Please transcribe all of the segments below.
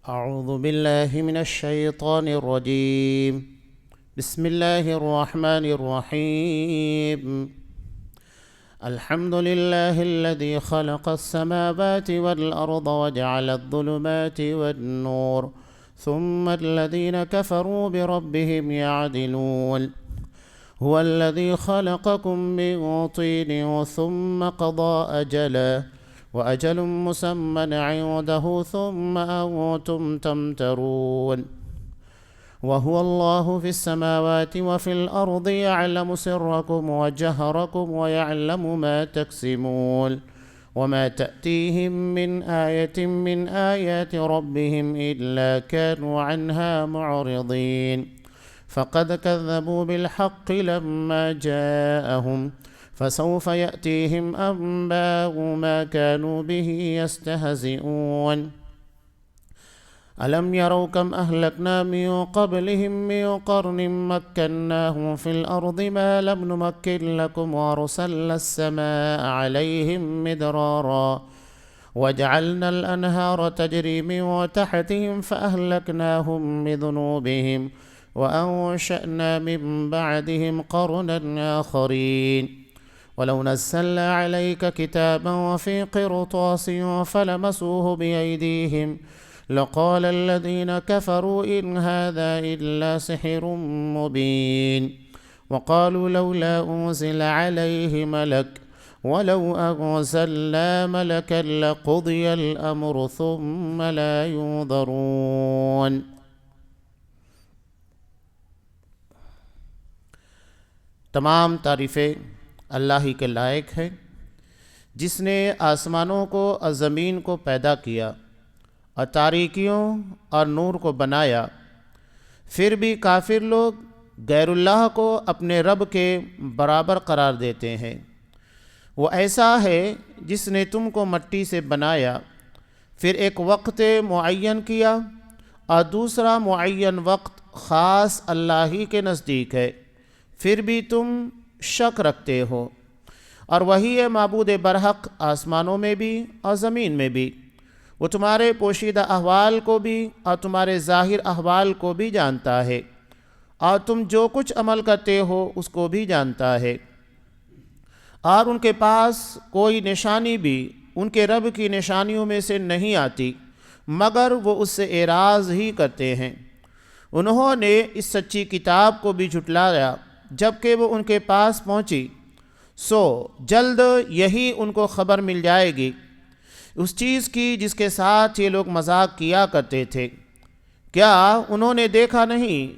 أعوذ بالله من الشيطان الرجيم. بسم الله الرحمن الرحيم. الحمد لله الذي خلق السماوات والأرض وجعل الظلمات والنور ثم الذين كفروا بربهم يعدلون. هو الذي خلقكم من طين ثم قضى أجلا وأجل مسمى عنده ثم أنتم تمترون. وهو الله في السماوات وفي الأرض يعلم سركم وجهركم ويعلم ما تكسبون وما تأتيهم من آية من آيات ربهم إلا كانوا عنها معرضين. فقد كذبوا بالحق لما جاءهم فسوف يأتيهم أنباء ما كانوا به يستهزئون. ألم يروا كم أهلكنا من قبلهم من قرن مكناهم في الأرض ما لم نمكن لكم وأرسلنا السماء عليهم مدرارا وجعلنا الأنهار تجري من تحتهم فأهلكناهم بذنوبهم وأنشأنا من بعدهم قرنا آخرين. ولو نزلنا عليك كتابا في قرطاس فلمسوه بأيديهم لقال الذين كفروا إن هذا إلا سحر مبين. وقالوا لولا أنزل عليه ملك ولو أنزلنا ملكا لقضي الأمر ثم لا ينظرون. تمام تعریفیں اللہ ہی کے لائق ہیں، جس نے آسمانوں کو اور زمین کو پیدا کیا اور تاریکیوں اور نور کو بنایا. پھر بھی کافر لوگ غیر اللہ کو اپنے رب کے برابر قرار دیتے ہیں. وہ ایسا ہے جس نے تم کو مٹی سے بنایا، پھر ایک وقت معین کیا اور دوسرا معین وقت خاص اللہ ہی کے نزدیک ہے، پھر بھی تم شک رکھتے ہو. اور وہی ہے معبود برحق آسمانوں میں بھی اور زمین میں بھی. وہ تمہارے پوشیدہ احوال کو بھی اور تمہارے ظاہر احوال کو بھی جانتا ہے، اور تم جو کچھ عمل کرتے ہو اس کو بھی جانتا ہے. اور ان کے پاس کوئی نشانی بھی ان کے رب کی نشانیوں میں سے نہیں آتی مگر وہ اس سے اعراض ہی کرتے ہیں. انہوں نے اس سچی کتاب کو بھی جھٹلایا جبکہ وہ ان کے پاس پہنچی، سو جلد یہی ان کو خبر مل جائے گی اس چیز کی جس کے ساتھ یہ لوگ مذاق کیا کرتے تھے. کیا انہوں نے دیکھا نہیں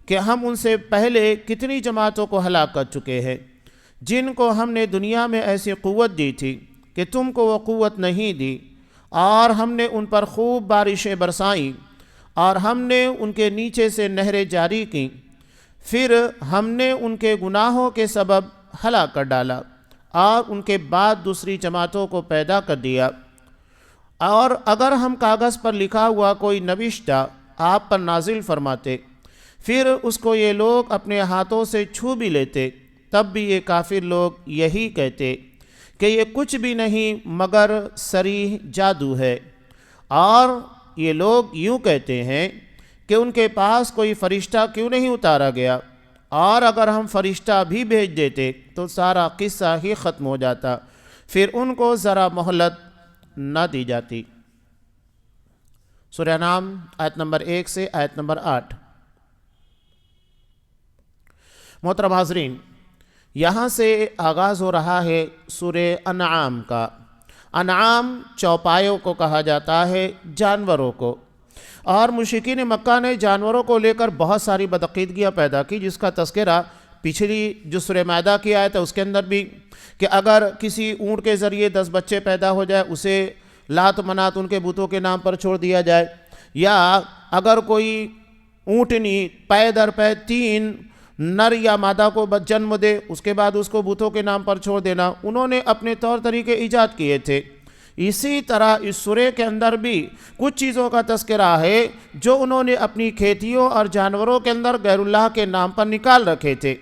کہ ہم ان سے پہلے کتنی جماعتوں کو ہلاک کر چکے ہیں جن کو ہم نے دنیا میں ایسی قوت دی تھی کہ تم کو وہ قوت نہیں دی، اور ہم نے ان پر خوب بارشیں برسائیں اور ہم نے ان کے نیچے سے نہریں جاری کیں. پھر ہم نے ان کے گناہوں کے سبب ہلاک کر ڈالا اور ان کے بعد دوسری جماعتوں کو پیدا کر دیا. اور اگر ہم کاغذ پر لکھا ہوا کوئی نوشتہ آپ پر نازل فرماتے پھر اس کو یہ لوگ اپنے ہاتھوں سے چھو بھی لیتے، تب بھی یہ کافر لوگ یہی کہتے کہ یہ کچھ بھی نہیں مگر صریح جادو ہے. اور یہ لوگ یوں کہتے ہیں کہ ان کے پاس کوئی فرشتہ کیوں نہیں اتارا گیا، اور اگر ہم فرشتہ بھی بھیج دیتے تو سارا قصہ ہی ختم ہو جاتا، پھر ان کو ذرا مہلت نہ دی جاتی. سورہ انعام آیت نمبر 1 سے آیت نمبر 8. محترم حاضرین، یہاں سے آغاز ہو رہا ہے سورہ انعام کا. انعام چوپایوں کو کہا جاتا ہے، جانوروں کو. اور مشرکین مکہ نے جانوروں کو لے کر بہت ساری بدعقیدگیاں پیدا کی، جس کا تذکرہ پچھلی جو سورہ مائدہ کی آیت ہے اس کے اندر بھی، کہ اگر کسی اونٹ کے ذریعے 10 بچے پیدا ہو جائے اسے لات منات ان کے بتوں کے نام پر چھوڑ دیا جائے، یا اگر کوئی اونٹنی پے در پے 3 نر یا مادہ کو جنم دے اس کے بعد اس کو بتوں کے نام پر چھوڑ دینا. انہوں نے اپنے طور طریقے ایجاد کیے تھے. اسی طرح اس سورہ کے اندر بھی کچھ چیزوں کا تذکرہ ہے جو انہوں نے اپنی کھیتیوں اور جانوروں کے اندر غیر اللہ کے نام پر نکال رکھے تھے.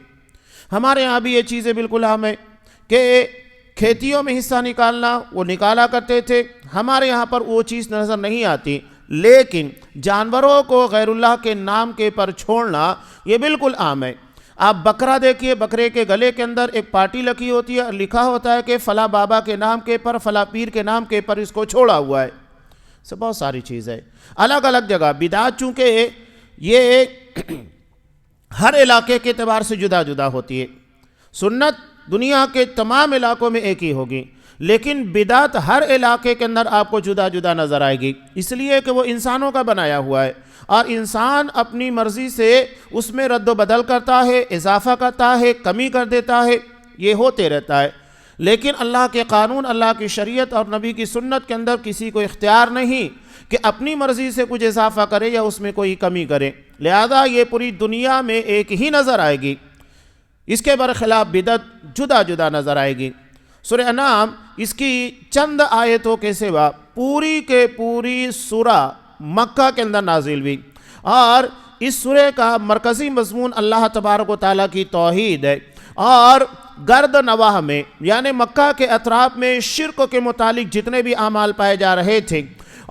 ہمارے ہاں بھی یہ چیزیں بالکل عام ہیں کہ کھیتیوں میں حصہ نکالنا وہ نکالا کرتے تھے. ہمارے یہاں پر وہ چیز نظر نہیں آتی، لیکن جانوروں کو غیر اللہ کے نام کے پر چھوڑنا یہ بالکل عام ہے۔ آپ بکرا دیکھیے، بکرے کے گلے کے اندر ایک پاٹی لگی ہوتی ہے، لکھا ہوتا ہے کہ فلاں بابا کے نام کے پر، فلاں پیر کے نام کے پر اس کو چھوڑا ہوا ہے۔ سے بہت ساری چیز ہے الگ الگ جگہ۔ بدعت چونکہ یہ ہر علاقے کے اعتبار سے جدا جدا ہوتی ہے، سنت دنیا کے تمام علاقوں میں ایک ہی ہوگی، لیکن بدعت ہر علاقے کے اندر آپ کو جدا جدا نظر آئے گی، اس لیے کہ وہ انسانوں کا بنایا ہوا ہے، اور انسان اپنی مرضی سے اس میں رد و بدل کرتا ہے، اضافہ کرتا ہے، کمی کر دیتا ہے، یہ ہوتے رہتا ہے۔ لیکن اللہ کے قانون، اللہ کی شریعت اور نبی کی سنت کے اندر کسی کو اختیار نہیں کہ اپنی مرضی سے کچھ اضافہ کرے یا اس میں کوئی کمی کرے، لہذا یہ پوری دنیا میں ایک ہی نظر آئے گی۔ اس کے برخلاف بدعت جدا جدا نظر آئے گی۔ سورہ انعام اس کی چند آیتوں کے سوا پوری کے پوری سورہ مکہ کے اندر نازل ہوئی، اور اس سورہ کا مرکزی مضمون اللہ تبارک و تعالیٰ کی توحید ہے، اور گرد نواح میں یعنی مکہ کے اطراف میں شرک کے متعلق جتنے بھی اعمال پائے جا رہے تھے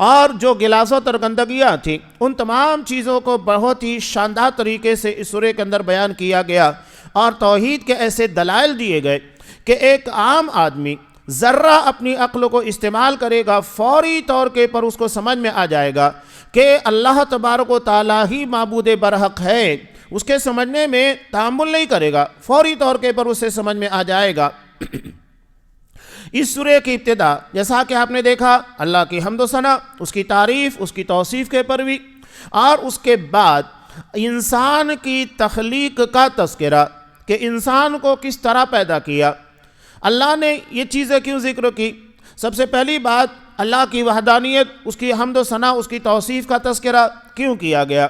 اور جو غلاظت اور گندگیاں تھیں، ان تمام چیزوں کو بہت ہی شاندار طریقے سے اس سورہ کے اندر بیان کیا گیا، اور توحید کے ایسے دلائل دیے گئے کہ ایک عام آدمی ذرہ اپنی عقل کو استعمال کرے گا، فوری طور کے پر اس کو سمجھ میں آ جائے گا کہ اللہ تبارک و تعالیٰ ہی معبود برحق ہے۔ اس کے سمجھنے میں تأمل نہیں کرے گا، فوری طور کے پر اسے سمجھ میں آ جائے گا۔ اس سورہ کی ابتدا جیسا کہ آپ نے دیکھا اللہ کی حمد و ثنا، اس کی تعریف، اس کی توصیف کے پروی، اور اس کے بعد انسان کی تخلیق کا تذکرہ کہ انسان کو کس طرح پیدا کیا۔ اللہ نے یہ چیزیں کیوں ذکر کی؟ سب سے پہلی بات اللہ کی وحدانیت، اس کی حمد و ثنا، اس کی توصیف کا تذکرہ کیوں کیا گیا؟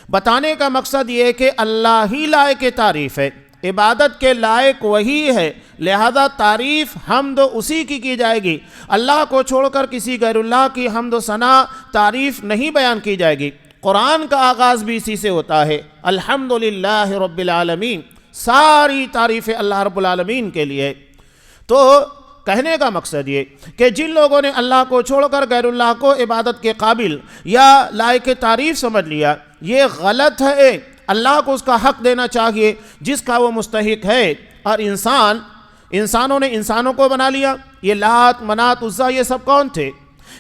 بتانے کا مقصد یہ ہے کہ اللہ ہی لائق تعریف ہے، عبادت کے لائق وہی ہے، لہذا تعریف حمد اسی کی جائے گی۔ اللہ کو چھوڑ کر کسی غیر اللہ کی حمد و ثنا تعریف نہیں بیان کی جائے گی۔ قرآن کا آغاز بھی اسی سے ہوتا ہے، الحمدللہ رب العالمین، ساری تعریفیں اللہ رب العالمین کے لیے۔ تو کہنے کا مقصد یہ کہ جن لوگوں نے اللہ کو چھوڑ کر غیر اللہ کو عبادت کے قابل یا لائق تعریف سمجھ لیا، یہ غلط ہے۔ اللہ کو اس کا حق دینا چاہیے جس کا وہ مستحق ہے، اور انسانوں نے انسانوں کو بنا لیا۔ یہ لات، منات، عزا، یہ سب کون تھے؟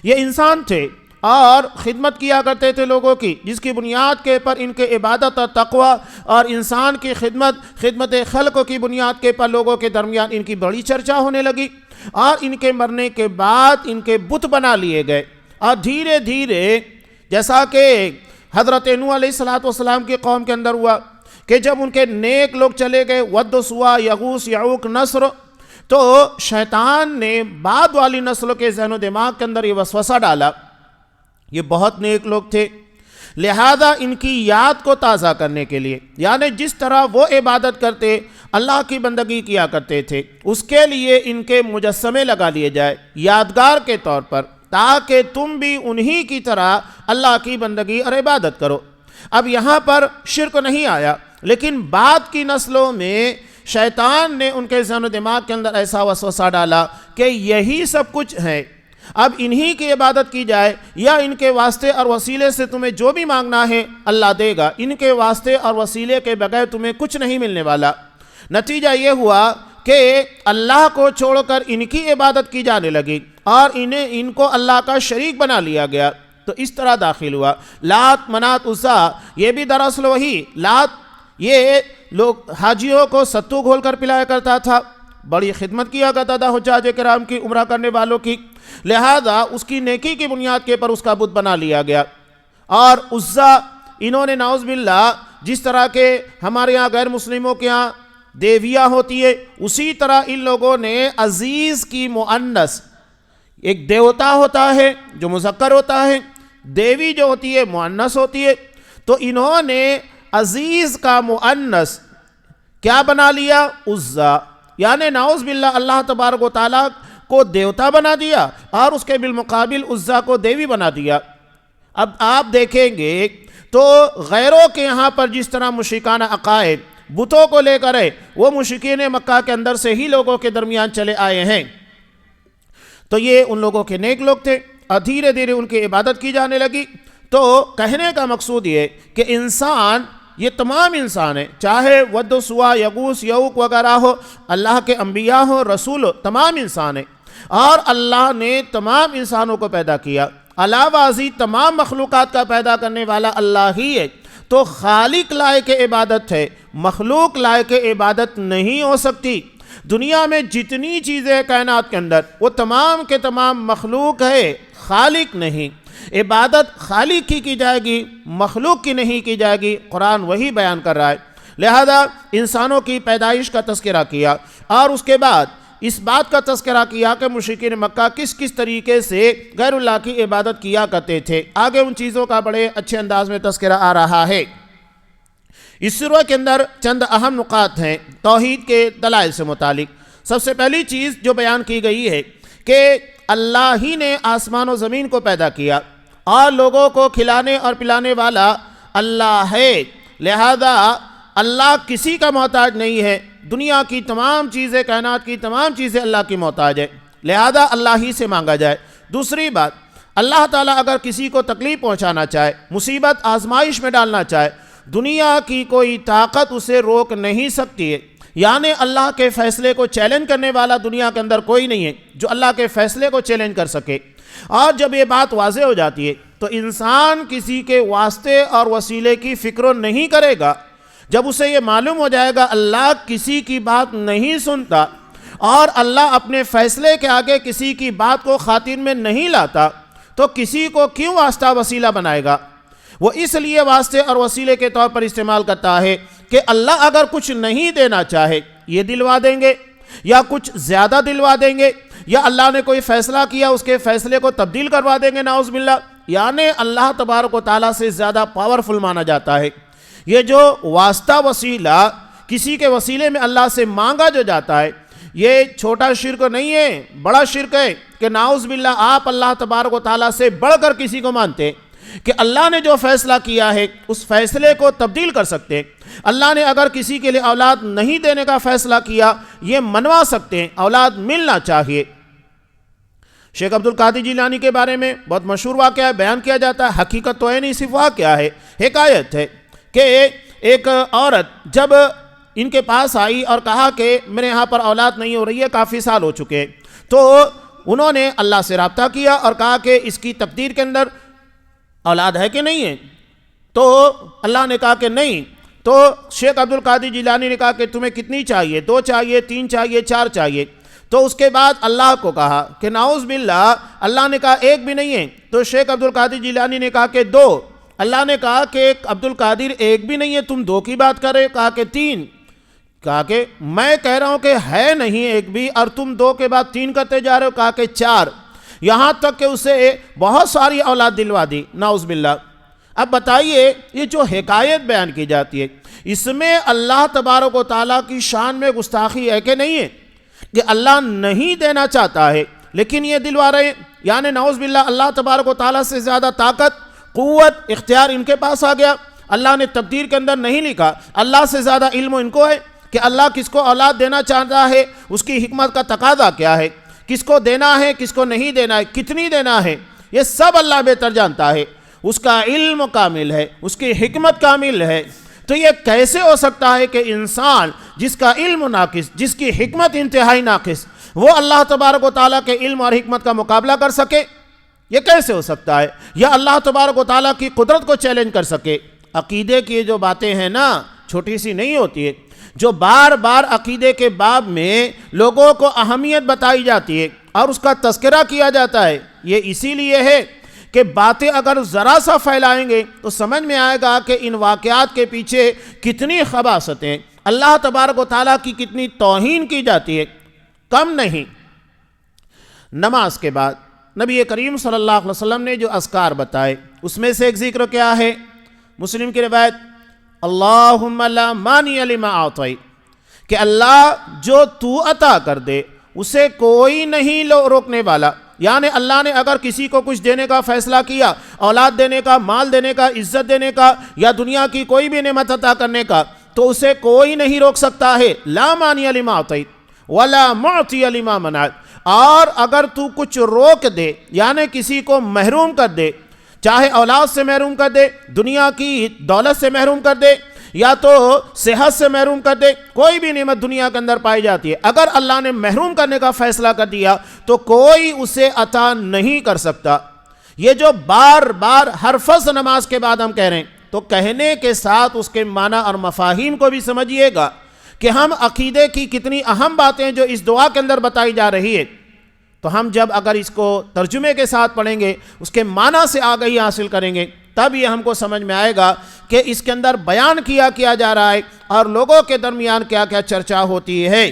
یہ انسان تھے، اور خدمت کیا کرتے تھے لوگوں کی، جس کی بنیاد کے پر ان کے عبادت اور تقوی اور انسان کی خدمت خلق کی بنیاد کے پر لوگوں کے درمیان ان کی بڑی چرچا ہونے لگی، اور ان کے مرنے کے بعد ان کے بت بنا لیے گئے، اور دھیرے دھیرے جیسا کہ حضرت نوح علیہ السلام کی قوم کے اندر ہوا کہ جب ان کے نیک لوگ چلے گئے، ود، سوا، یغوث، یعوق، نصر، تو شیطان نے بعد والی نسلوں کے ذہن و دماغ کے اندر یہ وسوسہ ڈالا، یہ بہت نیک لوگ تھے، لہذا ان کی یاد کو تازہ کرنے کے لیے، یعنی جس طرح وہ عبادت کرتے، اللہ کی بندگی کیا کرتے تھے، اس کے لیے ان کے مجسمے لگا لیے جائے یادگار کے طور پر، تاکہ تم بھی انہی کی طرح اللہ کی بندگی اور عبادت کرو۔ اب یہاں پر شرک نہیں آیا، لیکن بعد کی نسلوں میں شیطان نے ان کے ذہن و دماغ کے اندر ایسا وسوسہ ڈالا کہ یہی سب کچھ ہے، اب انہی کی عبادت کی جائے، یا ان کے واسطے اور وسیلے سے تمہیں جو بھی مانگنا ہے اللہ دے گا، ان کے واسطے اور وسیلے کے بغیر تمہیں کچھ نہیں ملنے والا۔ نتیجہ یہ ہوا کہ اللہ کو چھوڑ کر ان کی عبادت کی جانے لگی، اور ان کو اللہ کا شریک بنا لیا گیا۔ تو اس طرح داخل ہوا لات، منات، عزا، یہ بھی دراصل وہی لات، یہ لوگ حاجیوں کو ستو گھول کر پلایا کرتا تھا، بڑی خدمت کیا کرتا تھا حجاج کرام کی، عمرہ کرنے والوں کی، لہذا اس کی نیکی کی بنیاد کے پر اس کا بت بنا لیا گیا۔ اور عزا انہوں نے نعوذ باللہ جس طرح کے ہمارے ہاں غیر مسلموں کے ہاں دیویاں ہوتی ہے، اسی طرح ان لوگوں نے عزیز کی مؤنث، ایک دیوتا ہوتا ہے جو مذکر ہوتا ہے، دیوی جو ہوتی ہے مؤنث ہوتی ہے، تو انہوں نے عزیز کا مؤنث کیا بنا لیا؟ عزا، یعنی نعوذ باللہ اللہ تبارک و تعالیٰ کو دیوتا بنا دیا، اور اس کے بالمقابل عزا کو دیوی بنا دیا۔ اب آپ دیکھیں گے تو غیروں کے یہاں پر جس طرح مشرکانہ عقائد بتوں کو لے کر وہ مشرکین مکہ کے اندر سے ہی لوگوں کے درمیان چلے آئے ہیں، تو یہ ان لوگوں کے نیک لوگ تھے، اور دھیرے دھیرے ان کی عبادت کی جانے لگی۔ تو کہنے کا مقصود یہ کہ انسان، یہ تمام انسان ہیں، چاہے ود سوا یغوث یعوق وغیرہ ہو، اللہ کے انبیاء ہو، رسول ہو، تمام انسان ہیں، اور اللہ نے تمام انسانوں کو پیدا کیا۔ علاوہ ازیں تمام مخلوقات کا پیدا کرنے والا اللہ ہی ہے۔ تو خالق لائق عبادت ہے، مخلوق لائق عبادت نہیں ہو سکتی۔ دنیا میں جتنی چیزیں کائنات کے اندر، وہ تمام کے تمام مخلوق ہے، خالق نہیں۔ عبادت خالق کی جائے گی، مخلوق کی نہیں کی جائے گی۔ قرآن وہی بیان کر رہا ہے۔ لہذا انسانوں کی پیدائش کا تذکرہ کیا، اور اس کے بعد اس بات کا تذکرہ کیا کہ مشرکین مکہ کس کس طریقے سے غیر اللہ کی عبادت کیا کرتے تھے۔ آگے ان چیزوں کا بڑے اچھے انداز میں تذکرہ آ رہا ہے۔ اس سورہ کے اندر چند اہم نقاط ہیں توحید کے دلائل سے متعلق۔ سب سے پہلی چیز جو بیان کی گئی ہے کہ اللہ ہی نے آسمان و زمین کو پیدا کیا، اور لوگوں کو کھلانے اور پلانے والا اللہ ہے۔ لہذا اللہ کسی کا محتاج نہیں ہے۔ دنیا کی تمام چیزیں، کائنات کی تمام چیزیں اللہ کی محتاج ہے، لہذا اللہ ہی سے مانگا جائے۔ دوسری بات، اللہ تعالیٰ اگر کسی کو تکلیف پہنچانا چاہے، مصیبت آزمائش میں ڈالنا چاہے، دنیا کی کوئی طاقت اسے روک نہیں سکتی ہے۔ یعنی اللہ کے فیصلے کو چیلنج کرنے والا دنیا کے اندر کوئی نہیں ہے جو اللہ کے فیصلے کو چیلنج کر سکے۔ اور جب یہ بات واضح ہو جاتی ہے تو انسان کسی کے واسطے اور وسیلے کی فکر نہیں کرے گا۔ جب اسے یہ معلوم ہو جائے گا اللہ کسی کی بات نہیں سنتا، اور اللہ اپنے فیصلے کے آگے کسی کی بات کو خاطر میں نہیں لاتا، تو کسی کو کیوں واسطہ وسیلہ بنائے گا؟ وہ اس لیے واسطے اور وسیلے کے طور پر استعمال کرتا ہے کہ اللہ اگر کچھ نہیں دینا چاہے یہ دلوا دیں گے، یا کچھ زیادہ دلوا دیں گے، یا اللہ نے کوئی فیصلہ کیا اس کے فیصلے کو تبدیل کروا دیں گے، نعوذ باللہ۔ یعنی اللہ تبارک و تعالیٰ سے زیادہ پاورفل مانا جاتا ہے۔ یہ جو واسطہ وسیلہ کسی کے وسیلے میں اللہ سے مانگا جو جاتا ہے، یہ چھوٹا شرک نہیں ہے، بڑا شرک ہے کہ نعوذ باللہ آپ اللہ تبارک و تعالیٰ سے بڑھ کر کسی کو مانتے ہیں کہ اللہ نے جو فیصلہ کیا ہے اس فیصلے کو تبدیل کر سکتے ہیں۔ اللہ نے اگر کسی کے لیے اولاد نہیں دینے کا فیصلہ کیا، یہ منوا سکتے ہیں، اولاد ملنا چاہیے۔ شیخ عبد القادر جیلانی کے بارے میں بہت مشہور واقعہ ہے، بیان کیا جاتا ہے، حقیقت تو ہے نہیں، صرف واقعہ ہے، حکایت ہے کہ ایک عورت جب ان کے پاس آئی اور کہا کہ میرے یہاں پر اولاد نہیں ہو رہی ہے، کافی سال ہو چکے، تو انہوں نے اللہ سے رابطہ کیا اور کہا کہ اس کی تقدیر کے اندر اولاد ہے کہ نہیں ہے؟ تو اللہ نے کہا کہ نہیں۔ تو شیخ عبد القادر جیلانی نے کہا کہ تمہیں کتنی چاہیے؟ 2 چاہیے، 3 چاہیے، 4 چاہیے؟ تو اس کے بعد اللہ کو کہا کہ نعوذ باللہ، اللہ نے کہا 1 بھی نہیں ہے۔ تو شیخ عبد القادر جیلانی نے کہا کہ 2۔ اللہ نے کہا کہ عبد القادر 1 بھی نہیں ہے، تم 2 کی بات کر رہے، کہا کہ 3۔ کہا کہ میں کہہ رہا ہوں کہ ہے نہیں 1 بھی، اور تم 2 کے بعد 3 کرتے جا رہے ہو، کہا کہ 4۔ یہاں تک کہ اسے بہت ساری اولاد دلوا دی، نعوذ باللہ۔ اب بتائیے یہ جو حکایت بیان کی جاتی ہے، اس میں اللہ تبارک و تعالیٰ کی شان میں گستاخی ہے کہ نہیں ہے؟ کہ اللہ نہیں دینا چاہتا ہے لیکن یہ دلوا رہے ہیں، یعنی نعوذ باللہ اللہ تبارک و تعالیٰ سے زیادہ طاقت، قوت، اختیار ان کے پاس آ گیا۔ اللہ نے تقدیر کے اندر نہیں لکھا، اللہ سے زیادہ علم ان کو ہے کہ اللہ کس کو اولاد دینا چاہتا ہے، اس کی حکمت کا تقاضا کیا ہے، کس کو دینا ہے، کس کو نہیں دینا ہے، کتنی دینا ہے، یہ سب اللہ بہتر جانتا ہے۔ اس کا علم کامل ہے، اس کی حکمت کامل ہے۔ تو یہ کیسے ہو سکتا ہے کہ انسان جس کا علم ناقص، جس کی حکمت انتہائی ناقص، وہ اللہ تبارک و تعالیٰ کے علم اور حکمت کا مقابلہ کر سکے؟ یہ کیسے ہو سکتا ہے؟ یا اللہ تبارک و تعالیٰ کی قدرت کو چیلنج کر سکے؟ عقیدے کی جو باتیں ہیں نا، چھوٹی سی نہیں ہوتی ہے، جو بار بار عقیدے کے باب میں لوگوں کو اہمیت بتائی جاتی ہے اور اس کا تذکرہ کیا جاتا ہے، یہ اسی لیے ہے کہ باتیں اگر ذرا سا پھیلائیں گے تو سمجھ میں آئے گا کہ ان واقعات کے پیچھے کتنی خباثتیں، اللہ تبارک و تعالیٰ کی کتنی توہین کی جاتی ہے، کم نہیں۔ نماز کے بعد نبی کریم صلی اللہ علیہ وسلم نے جو اذکار بتائے اس میں سے ایک ذکر کیا ہے؟ مسلم کی روایت، اللہم لا مانع لما اعطیت، کہ اللہ جو تو عطا کر دے اسے کوئی نہیں روکنے والا۔ یعنی اللہ نے اگر کسی کو کچھ دینے کا فیصلہ کیا، اولاد دینے کا، مال دینے کا، عزت دینے کا، یا دنیا کی کوئی بھی نعمت عطا کرنے کا، تو اسے کوئی نہیں روک سکتا ہے۔ لا مانع لما اعطیت ولا معطی لما منعت، اور اگر تو کچھ روک دے یعنی کسی کو محروم کر دے، چاہے اولاد سے محروم کر دے، دنیا کی دولت سے محروم کر دے، یا تو صحت سے محروم کر دے، کوئی بھی نعمت دنیا کے اندر پائی جاتی ہے، اگر اللہ نے محروم کرنے کا فیصلہ کر دیا تو کوئی اسے عطا نہیں کر سکتا۔ یہ جو بار بار ہر فرض نماز کے بعد ہم کہہ رہے ہیں، تو کہنے کے ساتھ اس کے معنی اور مفاہیم کو بھی سمجھیے گا کہ ہم عقیدے کی کتنی اہم باتیں جو اس دعا کے اندر بتائی جا رہی ہے، تو ہم جب اگر اس کو ترجمے کے ساتھ پڑھیں گے، اس کے معنی سے آگہی حاصل کریں گے، تب یہ ہم کو سمجھ میں آئے گا کہ اس کے اندر بیان کیا جا رہا ہے اور لوگوں کے درمیان کیا کیا چرچا ہوتی ہے۔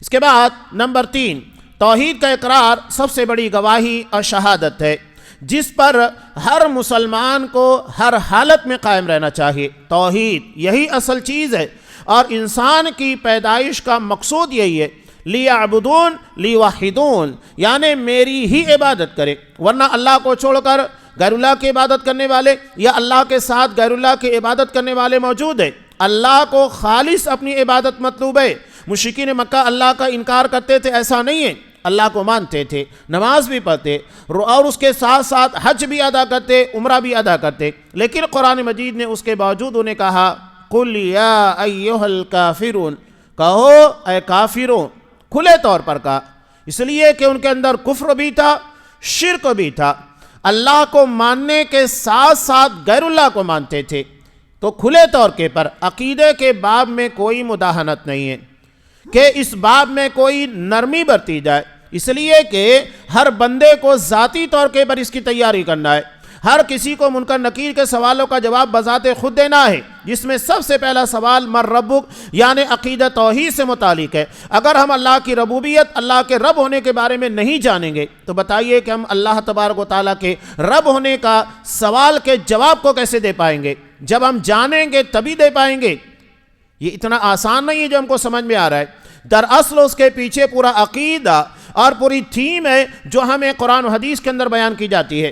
اس کے بعد نمبر 3، توحید کا اقرار سب سے بڑی گواہی اور شہادت ہے جس پر ہر مسلمان کو ہر حالت میں قائم رہنا چاہیے۔ توحید یہی اصل چیز ہے اور انسان کی پیدائش کا مقصود یہی ہے، لیعبدون لیوحدون، یعنی میری ہی عبادت کرے، ورنہ اللہ کو چھوڑ کر غیر اللہ کی عبادت کرنے والے یا اللہ کے ساتھ غیر اللہ کی عبادت کرنے والے موجود ہیں۔ اللہ کو خالص اپنی عبادت مطلوب ہے۔ مشرکین مکہ اللہ کا انکار کرتے تھے، ایسا نہیں ہے، اللہ کو مانتے تھے، نماز بھی پڑھتے اور اس کے ساتھ ساتھ حج بھی ادا کرتے، عمرہ بھی ادا کرتے، لیکن قرآن مجید نے اس کے باوجود انہیں کہا قُلْ يَا أَيُّهَا الْكَافِرُونَ، کہو اے کافروں، کھلے طور پر کہا، اس لیے کہ ان کے اندر کفر بھی تھا، شرک بھی تھا، اللہ کو ماننے کے ساتھ ساتھ غیر اللہ کو مانتے تھے۔ تو کھلے طور کے پر عقیدے کے باب میں کوئی مداہنت نہیں ہے کہ اس باب میں کوئی نرمی برتی جائے، اس لیے کہ ہر بندے کو ذاتی طور کے پر اس کی تیاری کرنا ہے۔ ہر کسی کو منکر نکیر کے سوالوں کا جواب بذات خود دینا ہے، جس میں سب سے پہلا سوال من ربک یعنی عقیدہ توحید سے متعلق ہے۔ اگر ہم اللہ کی ربوبیت، اللہ کے رب ہونے کے بارے میں نہیں جانیں گے تو بتائیے کہ ہم اللہ تبارک و تعالیٰ کے رب ہونے کا سوال کے جواب کو کیسے دے پائیں گے؟ جب ہم جانیں گے تبھی دے پائیں گے۔ یہ اتنا آسان نہیں ہے جو ہم کو سمجھ میں آ رہا ہے، دراصل اس کے پیچھے پورا عقیدہ اور پوری تھیم ہے جو ہمیں قرآن و حدیث کے اندر بیان کی جاتی ہے۔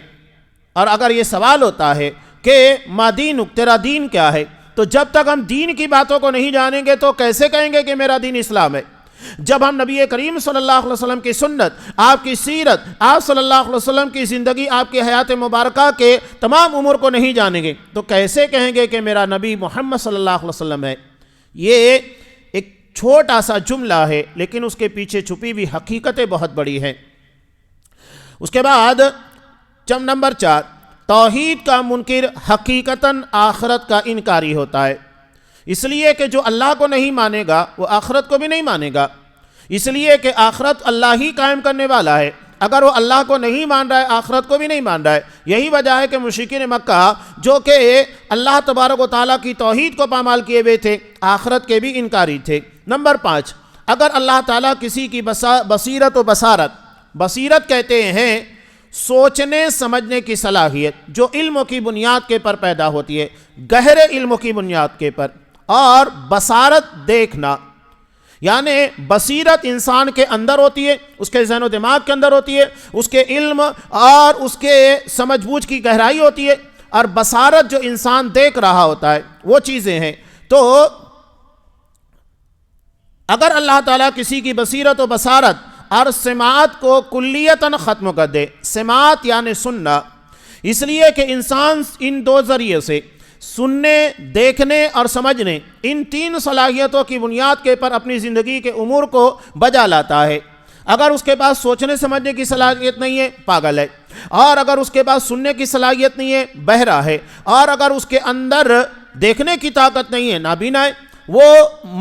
اور اگر یہ سوال ہوتا ہے کہ ما دینک، تیرا دین کیا ہے، تو جب تک ہم دین کی باتوں کو نہیں جانیں گے تو کیسے کہیں گے کہ میرا دین اسلام ہے؟ جب ہم نبی کریم صلی اللہ علیہ وسلم کی سنت، آپ کی سیرت، آپ صلی اللہ علیہ وسلم کی زندگی، آپ کی حیات مبارکہ کے تمام امور کو نہیں جانیں گے تو کیسے کہیں گے کہ میرا نبی محمد صلی اللہ علیہ وسلم ہے؟ یہ ایک چھوٹا سا جملہ ہے لیکن اس کے پیچھے چھپی ہوئی حقیقتیں بہت بڑی ہیں۔ اس کے بعد نمبر 4، توحید کا منکر حقیقتاً آخرت کا انکاری ہوتا ہے، اس لیے کہ جو اللہ کو نہیں مانے گا وہ آخرت کو بھی نہیں مانے گا، اس لیے کہ آخرت اللہ ہی قائم کرنے والا ہے۔ اگر وہ اللہ کو نہیں مان رہا ہے آخرت کو بھی نہیں مان رہا ہے۔ یہی وجہ ہے کہ مشرکین مکہ جو کہ اللہ تبارک و تعالیٰ کی توحید کو پامال کیے ہوئے تھے، آخرت کے بھی انکاری تھے۔ نمبر 5، اگر اللہ تعالیٰ کسی کی بصیرت و بصیرت کہتے ہیں سوچنے سمجھنے کی صلاحیت جو علم کی بنیاد کے پر پیدا ہوتی ہے، گہرے علم کی بنیاد کے پر، اور بصارت دیکھنا، یعنی بصیرت انسان کے اندر ہوتی ہے، اس کے ذہن و دماغ کے اندر ہوتی ہے، اس کے علم اور اس کے سمجھ بوجھ کی گہرائی ہوتی ہے، اور بصارت جو انسان دیکھ رہا ہوتا ہے وہ چیزیں ہیں۔ تو اگر اللہ تعالیٰ کسی کی بصیرت و بصارت اور سماعت کو کلیتاً ختم کر دے، سماعت یعنی سننا، اس لیے کہ انسان ان دو ذریعے سے سننے، دیکھنے اور سمجھنے، ان 3 صلاحیتوں کی بنیاد کے پر اپنی زندگی کے امور کو بجا لاتا ہے۔ اگر اس کے پاس سوچنے سمجھنے کی صلاحیت نہیں ہے، پاگل ہے، اور اگر اس کے پاس سننے کی صلاحیت نہیں ہے، بہرا ہے، اور اگر اس کے اندر دیکھنے کی طاقت نہیں ہے، نابینا ہے، وہ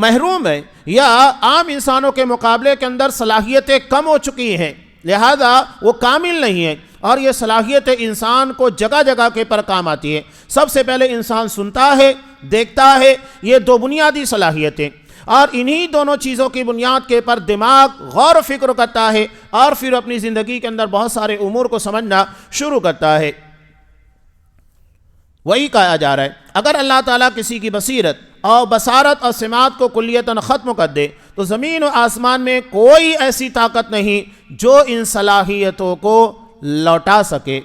محروم ہے، یا عام انسانوں کے مقابلے کے اندر صلاحیتیں کم ہو چکی ہیں، لہذا وہ کامل نہیں ہے۔ اور یہ صلاحیتیں انسان کو جگہ جگہ کے پر کام آتی ہے۔ سب سے پہلے انسان سنتا ہے، دیکھتا ہے، یہ 2 بنیادی صلاحیتیں، اور انہی دونوں چیزوں کی بنیاد کے پر دماغ غور و فکر کرتا ہے اور پھر اپنی زندگی کے اندر بہت سارے امور کو سمجھنا شروع کرتا ہے۔ وہی کہا جا رہا ہے اگر اللہ تعالیٰ کسی کی بصیرت اور بصارت اور سماعت کو کلیتاً ختم کر دے تو زمین و آسمان میں کوئی ایسی طاقت نہیں جو ان صلاحیتوں کو لوٹا سکے۔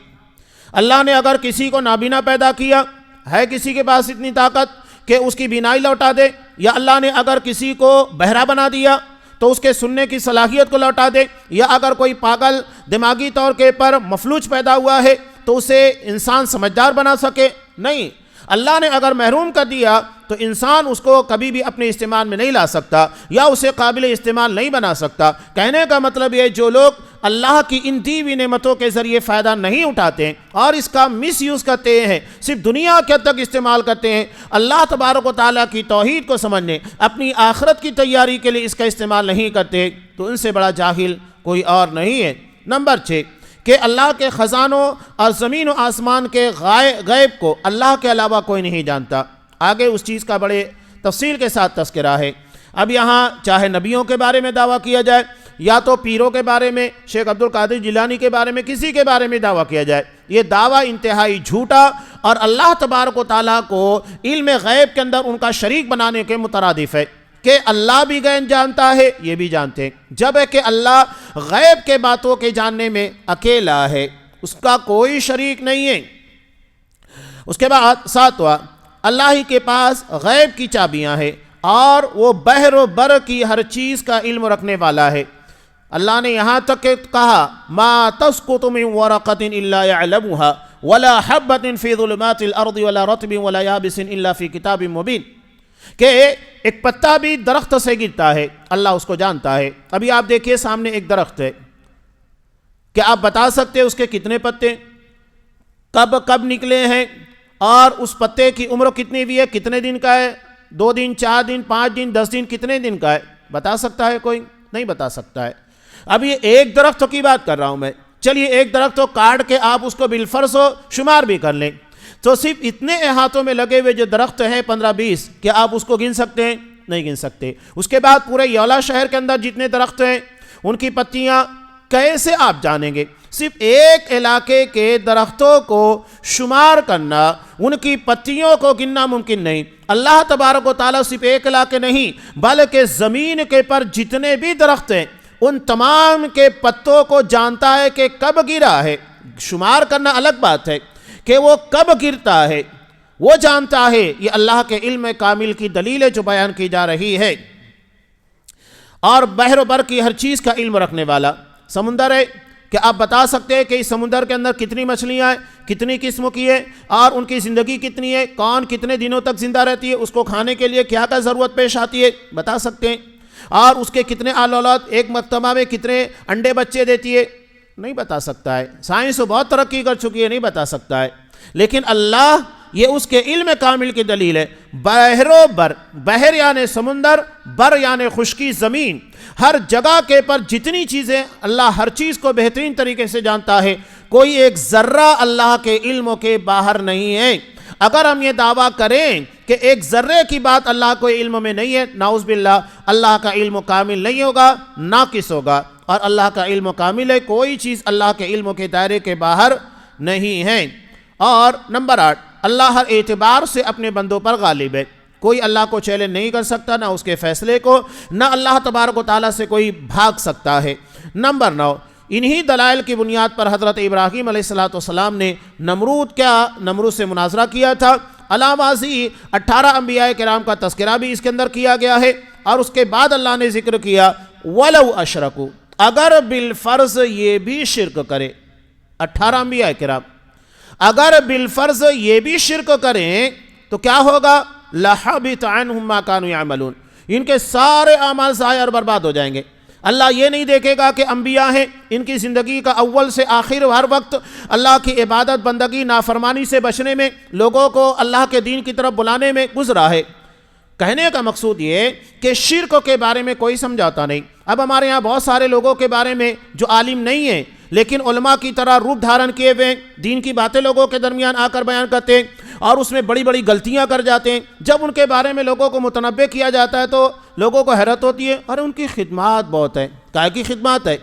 اللہ نے اگر کسی کو نابینا پیدا کیا، ہے کسی کے پاس اتنی طاقت کہ اس کی بینائی لوٹا دے؟ یا اللہ نے اگر کسی کو بہرا بنا دیا تو اس کے سننے کی صلاحیت کو لوٹا دے، یا اگر کوئی پاگل دماغی طور کے پر مفلوج پیدا ہوا ہے تو اسے انسان سمجھدار بنا سکے؟ نہیں، اللہ نے اگر محروم کر دیا تو انسان اس کو کبھی بھی اپنے استعمال میں نہیں لا سکتا یا اسے قابل استعمال نہیں بنا سکتا۔ کہنے کا مطلب یہ، جو لوگ اللہ کی ان دی ہوئی نعمتوں کے ذریعے فائدہ نہیں اٹھاتے ہیں اور اس کا مس یوز کرتے ہیں، صرف دنیا کے حد تک استعمال کرتے ہیں، اللہ تبارک و تعالیٰ کی توحید کو سمجھنے، اپنی آخرت کی تیاری کے لیے اس کا استعمال نہیں کرتے، تو ان سے بڑا جاہل کوئی اور نہیں ہے۔ نمبر 6 کہ اللہ کے خزانوں اور زمین و آسمان کے غیب کو اللہ کے علاوہ کوئی نہیں جانتا۔ آگے اس چیز کا بڑے تفصیل کے ساتھ تذکرہ ہے۔ اب یہاں چاہے نبیوں کے بارے میں دعویٰ کیا جائے یا تو پیروں کے بارے میں، شیخ عبد القادر جیلانی کے بارے میں، کسی کے بارے میں دعویٰ کیا جائے، یہ دعویٰ انتہائی جھوٹا اور اللہ تبارک و تعالیٰ کو علم غیب کے اندر ان کا شریک بنانے کے مترادف ہے کہ اللہ بھی غیب جانتا ہے، یہ بھی جانتے ہیں، جب ہے کہ اللہ غیب کے باتوں کے جاننے میں اکیلا ہے، اس کا کوئی شریک نہیں ہے۔ اس کے بعد 7واں، اللہ ہی کے پاس غیب کی چابیاں ہیں اور وہ بحر و بر کی ہر چیز کا علم رکھنے والا ہے۔ اللہ نے یہاں تک کہ کہا ما تسقط من ورقۃ الا يعلمها ولا حبۃ فی ظلمات الارض ولا رطب ولا یابس الا فی کتاب مبین، کہ ایک پتا بھی درخت سے گرتا ہے اللہ اس کو جانتا ہے۔ ابھی آپ دیکھیے سامنے ایک درخت ہے، کیا آپ بتا سکتے ہیں اس کے کتنے پتے کب نکلے ہیں اور اس پتے کی عمر کتنی بھی ہے، کتنے دن کا ہے، 2 دن 4 دن 5 دن 10 دن، کتنے دن کا ہے؟ بتا سکتا ہے کوئی؟ نہیں بتا سکتا ہے۔ اب یہ ایک درخت کی بات کر رہا ہوں میں، چلیے ایک درخت کو کاٹ کے آپ اس کو بالفرض شمار بھی کر لیں تو صرف اتنے احاطوں میں لگے ہوئے جو درخت ہیں 15-20، کیا آپ اس کو گن سکتے ہیں؟ نہیں گن سکتے۔ اس کے بعد پورے یولا شہر کے اندر جتنے درخت ہیں ان کی پتیاں کیسے آپ جانیں گے؟ صرف ایک علاقے کے درختوں کو شمار کرنا، ان کی پتیوں کو گننا ممکن نہیں۔ اللہ تبارک و تعالیٰ صرف ایک علاقے نہیں بلکہ زمین کے پر جتنے بھی درخت ہیں ان تمام کے پتوں کو جانتا ہے کہ کب گرا ہے۔ شمار کرنا الگ بات ہے کہ وہ کب گرتا ہے وہ جانتا ہے۔ یہ اللہ کے علم کامل کی دلیل ہے جو بیان کی جا رہی ہے۔ اور بحر و بر کی ہر چیز کا علم رکھنے والا، سمندر ہے کہ آپ بتا سکتے ہیں کہ اس سمندر کے اندر کتنی مچھلیاں ہیں، کتنی قسم کی ہے اور ان کی زندگی کتنی ہے، کون کتنے دنوں تک زندہ رہتی ہے، اس کو کھانے کے لیے کیا ضرورت پیش آتی ہے، بتا سکتے ہیں۔ اور اس کے کتنے اولاد ایک مرتبہ میں کتنے انڈے بچے دیتی ہے، نہیں بتا سکتا ہے۔ سائنس بہت ترقی کر چکی ہے، نہیں بتا سکتا ہے۔ لیکن اللہ، یہ اس کے علم کامل کی دلیل ہے۔ بحر و بر، بحر یعنی سمندر، بر یعنی خشکی زمین، ہر جگہ کے پر جتنی چیزیں، اللہ ہر چیز کو بہترین طریقے سے جانتا ہے۔ کوئی ایک ذرہ اللہ کے علم کے باہر نہیں ہے۔ اگر ہم یہ دعویٰ کریں کہ ایک ذرے کی بات اللہ کو علم میں نہیں ہے، نعوذ باللہ، اللہ کا علم کامل نہیں ہوگا، ناقص ہوگا۔ اور اللہ کا علم کامل ہے، کوئی چیز اللہ کے علم کے دائرے کے باہر نہیں ہے۔ اور نمبر 8، اللہ ہر اعتبار سے اپنے بندوں پر غالب ہے، کوئی اللہ کو چیلنج نہیں کر سکتا، نہ اس کے فیصلے کو، نہ اللہ تبارک و تعالیٰ سے کوئی بھاگ سکتا ہے۔ نمبر 9، انہی دلائل کی بنیاد پر حضرت ابراہیم علیہ السلام نے نمرود سے مناظرہ کیا تھا۔ علاوہ ازیں 18 انبیاء کرام کا تذکرہ بھی اس کے اندر کیا گیا ہے۔ اور اس کے بعد اللہ نے ذکر کیا وَلَوْ أَشْرَكُوا، اگر بالفرض یہ بھی شرک کرے، 18 انبیاء کرام اگر بالفرض یہ بھی شرک کریں تو کیا ہوگا؟ لَحَبِطَ عَنْهُمْ مَا كَانُوا يَعْمَلُونَ، ان کے سارے اعمال ضائع اور برباد ہو جائیں گے۔ اللہ یہ نہیں دیکھے گا کہ انبیاء ہیں، ان کی زندگی کا اول سے آخر ہر وقت اللہ کی عبادت بندگی نافرمانی سے بچنے میں، لوگوں کو اللہ کے دین کی طرف بلانے میں گزرا ہے۔ کہنے کا مقصود یہ کہ شرک کے بارے میں کوئی سمجھاتا نہیں۔ اب ہمارے یہاں بہت سارے لوگوں کے بارے میں جو عالم نہیں ہیں لیکن علماء کی طرح روپ دھارن کیے ہوئے دین کی باتیں لوگوں کے درمیان آ کر بیان کرتے ہیں اور اس میں بڑی بڑی غلطیاں کر جاتے ہیں۔ جب ان کے بارے میں لوگوں کو متنبہ کیا جاتا ہے تو لوگوں کو حیرت ہوتی ہے، اور ان کی خدمات بہت ہے۔ کائے کی خدمات ہے؟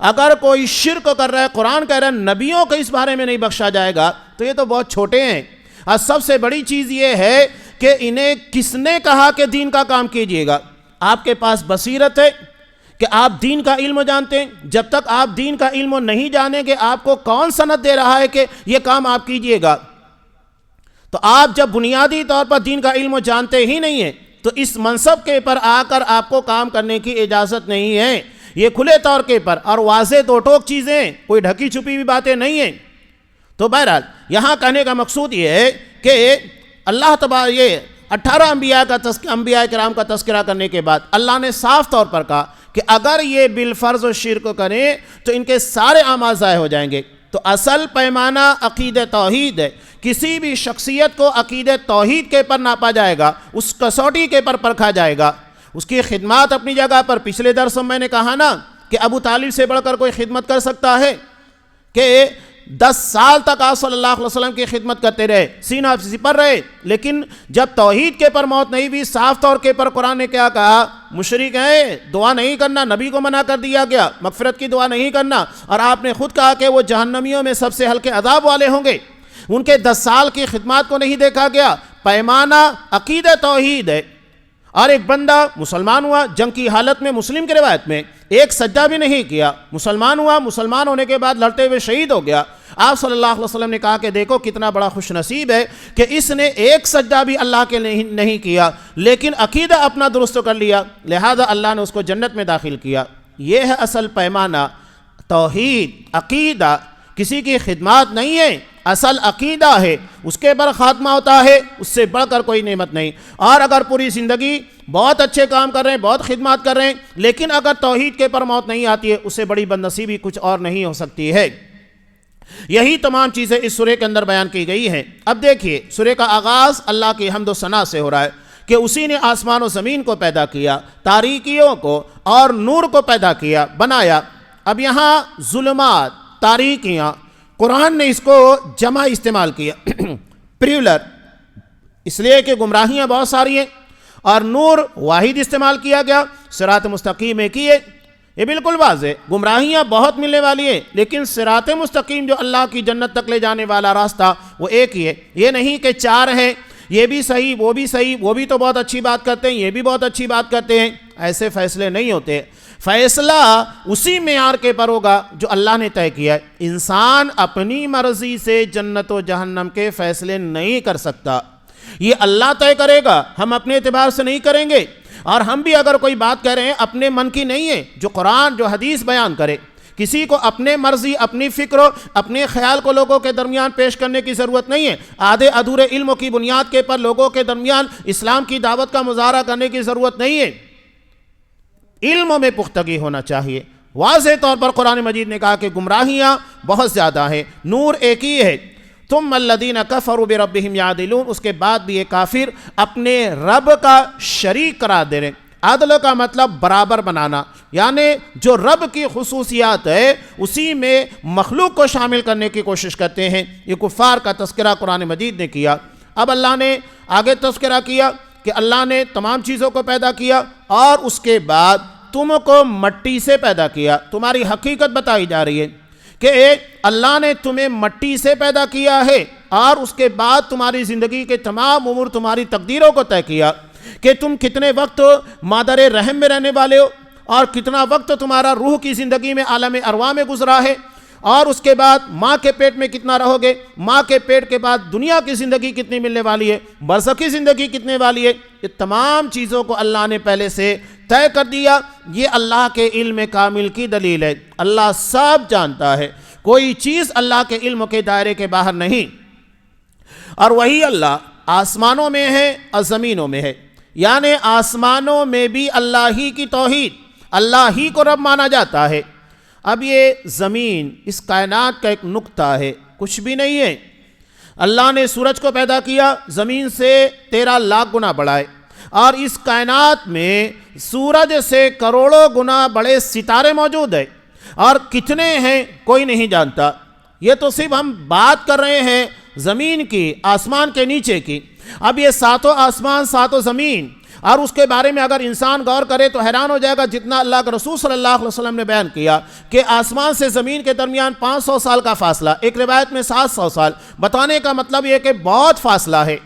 اگر کوئی شرک کر رہا ہے، قرآن کہہ رہا ہے نبیوں کو اس بارے میں نہیں بخشا جائے گا، تو یہ تو بہت چھوٹے ہیں۔ اور سب سے بڑی چیز یہ ہے کہ انہیں کس نے کہا کہ دین کا کام کیجئے گا؟ آپ کے پاس بصیرت ہے کہ آپ دین کا علم جانتے ہیں؟ جب تک آپ دین کا علم نہیں جانیں گے، آپ کو کون سند دے رہا ہے کہ یہ کام آپ کیجئے گا؟ تو آپ جب بنیادی طور پر دین کا علم جانتے ہی نہیں ہیں تو اس منصب کے پر آ کر آپ کو کام کرنے کی اجازت نہیں ہے۔ یہ کھلے طور کے پر اور واضح دو ٹوک چیزیں، کوئی ڈھکی چھپی بھی باتیں نہیں ہیں۔ تو بہرحال یہاں کہنے کا مقصود یہ ہے کہ اللہ تبارک یہ 18 انبیاء کرام کا تذکرہ کرنے کے بعد اللہ نے صاف طور پر کہا کہ اگر یہ بالفرض و شرک کریں تو ان کے سارے اعمال ضائع ہو جائیں گے۔ تو اصل پیمانہ عقید توحید ہے۔ کسی بھی شخصیت کو عقید توحید کے پر ناپا جائے گا، اس کسوٹی کے پر پرکھا جائے گا۔ اس کی خدمات اپنی جگہ پر، پچھلے درس میں نے کہا نا کہ ابو طالب سے بڑھ کر کوئی خدمت کر سکتا ہے کہ 10 سال تک آپ صلی اللہ علیہ وسلم کی خدمت کرتے رہے، سینہ سپر رہے، لیکن جب توحید کے پر موت نہیں بھی، صاف طور کے پر قرآن نے کیا کہا؟ مشرک ہیں، دعا نہیں کرنا، نبی کو منع کر دیا گیا، مغفرت کی دعا نہیں کرنا، اور آپ نے خود کہا کہ وہ جہنمیوں میں سب سے ہلکے عذاب والے ہوں گے۔ ان کے 10 سال کی خدمات کو نہیں دیکھا گیا۔ پیمانہ عقید توحید ہے۔ اور ایک بندہ مسلمان ہوا جنگ کی حالت میں، مسلم کی روایت میں ایک سجدہ بھی نہیں کیا، مسلمان ہوا، مسلمان ہونے کے بعد لڑتے ہوئے شہید ہو گیا۔ آپ صلی اللہ علیہ وسلم نے کہا کہ دیکھو کتنا بڑا خوش نصیب ہے کہ اس نے ایک سجدہ بھی اللہ کے نہیں کیا، لیکن عقیدہ اپنا درست کر لیا، لہذا اللہ نے اس کو جنت میں داخل کیا۔ یہ ہے اصل پیمانہ، توحید، عقیدہ، کسی کی خدمات نہیں ہے، اصل عقیدہ ہے، اس کے پر خاتمہ ہوتا ہے، اس سے بڑھ کر کوئی نعمت نہیں۔ اور اگر پوری زندگی بہت اچھے کام کر رہے ہیں، بہت خدمات کر رہے ہیں، لیکن اگر توحید کے پر موت نہیں آتی ہے، اس سے بڑی بد نصیبی کچھ اور نہیں ہو سکتی ہے۔ یہی تمام چیزیں اس سورہ کے اندر بیان کی گئی ہیں۔ اب دیکھیے سورہ کا آغاز اللہ کی حمد و ثنا سے ہو رہا ہے کہ اسی نے آسمان و زمین کو پیدا کیا، تاریکیوں کو اور نور کو پیدا کیا، بنایا۔ اب یہاں ظلمات، تاریکیاں، قرآن نے اس کو جمع استعمال کیا پریولر، اس لیے کہ گمراہیاں بہت ساری ہیں، اور نور واحد استعمال کیا گیا، صراط مستقیم ایک ہی ہے۔ یہ بالکل واضح، گمراہیاں بہت ملنے والی ہیں، لیکن صراط مستقیم جو اللہ کی جنت تک لے جانے والا راستہ وہ ایک ہی ہے۔ یہ نہیں کہ 4 ہیں، یہ بھی صحیح، وہ بھی صحیح، وہ بھی تو بہت اچھی بات کرتے ہیں، یہ بھی بہت اچھی بات کرتے ہیں، ایسے فیصلے نہیں ہوتے۔ فیصلہ اسی معیار کے پر ہوگا جو اللہ نے طے کیا ہے۔ انسان اپنی مرضی سے جنت و جہنم کے فیصلے نہیں کر سکتا، یہ اللہ طے کرے گا، ہم اپنے اعتبار سے نہیں کریں گے۔ اور ہم بھی اگر کوئی بات کہہ رہے ہیں اپنے من کی نہیں ہے، جو قرآن جو حدیث بیان کرے۔ کسی کو اپنے مرضی، اپنی فکر، اپنے خیال کو لوگوں کے درمیان پیش کرنے کی ضرورت نہیں ہے۔ آدھے ادھورے علم کی بنیاد کے پر لوگوں کے درمیان اسلام کی دعوت کا مظاہرہ کرنے کی ضرورت نہیں ہے۔ علم میں پختگی ہونا چاہیے۔ واضح طور پر قرآن مجید نے کہا کہ گمراہیاں بہت زیادہ ہیں، نور ایک ہی ہے۔ ثم الذین کفروا بربہم یعدلون، اس کے بعد بھی یہ کافر اپنے رب کا شریک قرار دے رہے ہیں۔ عدل کا مطلب برابر بنانا، یعنی جو رب کی خصوصیات ہے اسی میں مخلوق کو شامل کرنے کی کوشش کرتے ہیں۔ یہ کفار کا تذکرہ قرآن مجید نے کیا۔ اب اللہ نے آگے تذکرہ کیا کہ اللہ نے تمام چیزوں کو پیدا کیا اور اس کے بعد تم کو مٹی سے پیدا کیا۔ تمہاری حقیقت بتائی جا رہی ہے کہ اللہ نے تمہیں مٹی سے پیدا کیا ہے، اور اس کے بعد تمہاری زندگی کے تمام امور، تمہاری تقدیروں کو طے کیا کہ تم کتنے وقت مادر رحم میں رہنے والے ہو، اور کتنا وقت تمہارا روح کی زندگی میں عالم ارواح میں گزرا ہے، اور اس کے بعد ماں کے پیٹ میں کتنا رہو گے، ماں کے پیٹ کے بعد دنیا کی زندگی کتنی ملنے والی ہے، برزخی زندگی کتنے والی ہے۔ یہ تمام چیزوں کو اللہ نے پہلے سے طے کر دیا۔ یہ اللہ کے علم کامل کی دلیل ہے۔ اللہ سب جانتا ہے، کوئی چیز اللہ کے علم کے دائرے کے باہر نہیں۔ اور وہی اللہ آسمانوں میں ہے اور زمینوں میں ہے، یعنی آسمانوں میں بھی اللہ ہی کی توحید، اللہ ہی کو رب مانا جاتا ہے۔ اب یہ زمین اس کائنات کا ایک نقطہ ہے، کچھ بھی نہیں ہے۔ اللہ نے سورج کو پیدا کیا، زمین سے 13 لاکھ گنا بڑا ہے، اور اس کائنات میں سورج سے کروڑوں گنا بڑے ستارے موجود ہیں، اور کتنے ہیں کوئی نہیں جانتا۔ یہ تو صرف ہم بات کر رہے ہیں زمین کی، آسمان کے نیچے کی۔ اب یہ 7 آسمان 7 زمین، اور اس کے بارے میں اگر انسان غور کرے تو حیران ہو جائے گا، جتنا اللہ کے رسول صلی اللہ علیہ وسلم نے بیان کیا کہ آسمان سے زمین کے درمیان 500 سال کا فاصلہ، ایک روایت میں 700 سال، بتانے کا مطلب یہ کہ بہت فاصلہ ہے۔